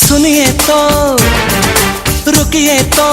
सुनिए तो रुकिए तो।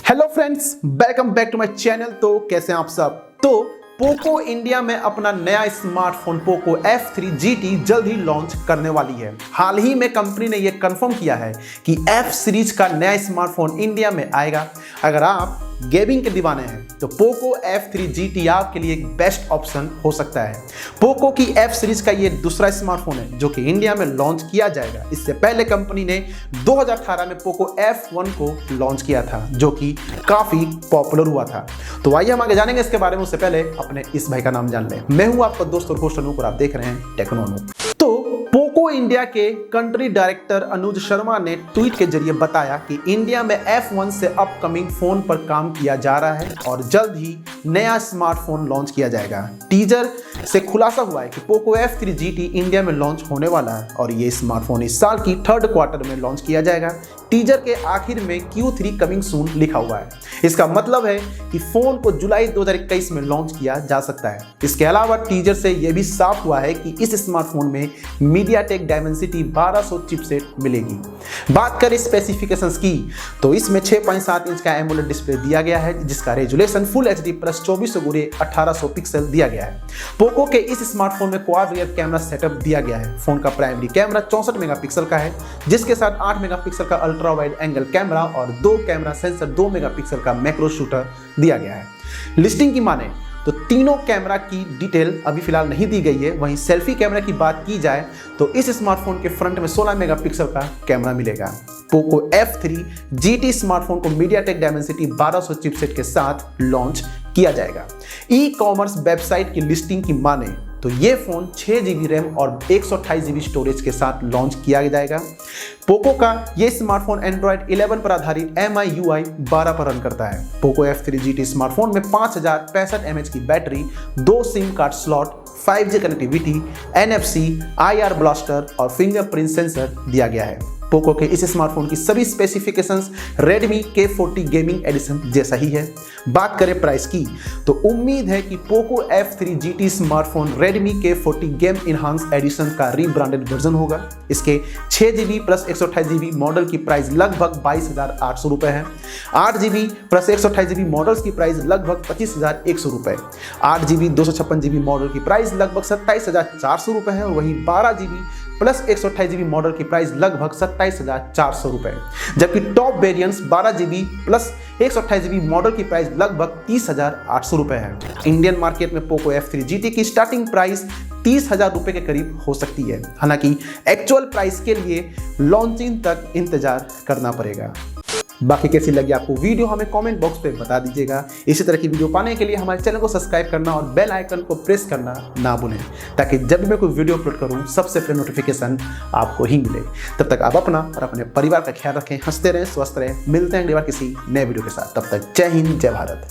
Hello friends, welcome back to my channel. तो कैसे हैं आप सब। तो पोको इंडिया में अपना नया स्मार्टफोन पोको F3 GT जल्द ही लॉन्च करने वाली है। हाल ही में कंपनी ने यह कंफर्म किया है कि F सीरीज का नया स्मार्टफोन इंडिया में आएगा। अगर आप गेमिंग के दीवाने हैं तो पोको F3 GT आपके लिए एक बेस्ट ऑप्शन हो सकता है। पोको की F सीरीज का ये दूसरा स्मार्टफोन है जो कि इंडिया में लॉन्च किया जाएगा। इससे पहले कंपनी ने 2018 में पोको F1 को लॉन्च किया था जो कि काफी पॉपुलर हुआ था। तो आइए हम आगे जानेंगे इसके बारे में। उससे पहले अपने इस भाई का नाम जान लें। मैं हूं आपका दोस्त और होस्ट अनूप और आप देख रहे हैं टेक्नोनू। तो पोको इंडिया के कंट्री डायरेक्टर अनुज शर्मा ने ट्वीट के जरिए बताया कि इंडिया में F1 से अपकमिंग फोन पर काम किया जा रहा है और जल्द ही नया स्मार्टफोन लॉन्च किया जाएगा। टीजर से खुलासा हुआ है कि पोको F3 GT इंडिया में लॉन्च होने वाला है और ये स्मार्टफोन इस साल की 3rd क्वार्टर में लॉन्च किया जाएगा। टीजर के आखिर में Q3 कमिंग सून लिखा हुआ है। इसका मतलब है कि फोन को जुलाई 2021 में लॉन्च किया जा सकता है। इसके अलावा टीजर से यह भी साफ हुआ है कि इस स्मार्टफोन में मीडियाटेक डायमेंसिटी 1200 चिपसेट मिलेगी। बात करें स्पेसिफिकेशंस की तो इसमें 6.7 इंच का एमोलेड डिस्प्ले दिया गया है जिसका resolution full HD plus 24x1800 pixel दिया गया है। पोको के इस स्मार्टफोन में क्वाड रियर कैमरा सेटअप दिया गया है। फोन का प्राइमरी कैमरा 64 मेगापिक्सल का है जिसके साथ 8 मेगापिक्सल का अल्ट्रा वाइड एंगल कैमरा और 2 कैमरा सेंसर 2 मेगापिक्सल का मैक्रो शूटर दिया गया है। लिस्टिंग की माने तो तीनों कैमरा की डिटेल अभी फिलहाल नहीं दी गई है। वहीं सेल्फी कैमरा की बात की जाए तो इस स्मार्टफोन के फ्रंट में 16 मेगापिक्सल का कैमरा मिलेगा। पोको F3 GT स्मार्टफोन को मीडियाटेक डायमेंसिटी 1200 चिपसेट के साथ लॉन्च किया जाएगा। ई कॉमर्स वेबसाइट की लिस्टिंग की माने तो ये फोन 6GB रैम और 128GB स्टोरेज के साथ लॉन्च किया जाएगा। पोको का ये स्मार्टफोन एंड्रॉइड 11 पर आधारित MIUI 12 पर रन करता है। पोको F3 GT स्मार्टफोन में 5065 mAh की battery, 2 SIM card slot, 5G connectivity, NFC, IR blaster और फिंगरप्रिंट सेंसर दिया गया है। पोको के इस स्मार्टफोन की सभी specifications Redmi K40 gaming addition जैसा ही है। बात करें प्राइस की तो उम्मीद है कि Poco F3 GT smartphone Redmi K40 game enhanced edition का रीब्रांडेड वर्जन होगा। इसके 6GB प्लस 128GB मॉडल की प्राइस लगभग 22,800 रुपये है। 8GB प्लस 128GB मॉडल्स की प्राइस लगभग 25,100 रुपये। 8GB 256GB मॉडल की प्राइस लगभग 27,400 रुपये है और वहीं 12GB प्लस 128GB मॉडल की प्राइस लगभग 27,400 रुपये। जबकि top variants 12GB plus 128GB model की प्राइस लगभग 30,800 रुपये है। इंडियन मार्केट में पोको F3 GT की स्टार्टिंग प्राइस 30,000 रुपये के करीब हो सकती है। हालांकि एक्चुअल प्राइस के लिए लॉन्चिंग तक इंतजार करना पड़ेगा। बाकी कैसी लगी आपको वीडियो हमें कमेंट बॉक्स पे बता दीजिएगा। इसी तरह की वीडियो पाने के लिए हमारे चैनल को सब्सक्राइब करना और बेल आइकन को प्रेस करना ना भूलें ताकि जब भी मैं कोई वीडियो अपलोड करूं सबसे पहले नोटिफिकेशन आपको ही मिले। तब तक आप अपना और अपने परिवार का ख्याल रखें, हंसते रहें, स्वस्थ रहें। मिलते हैं अगली बार किसी नए वीडियो के साथ। तब तक जय हिंद, जय भारत।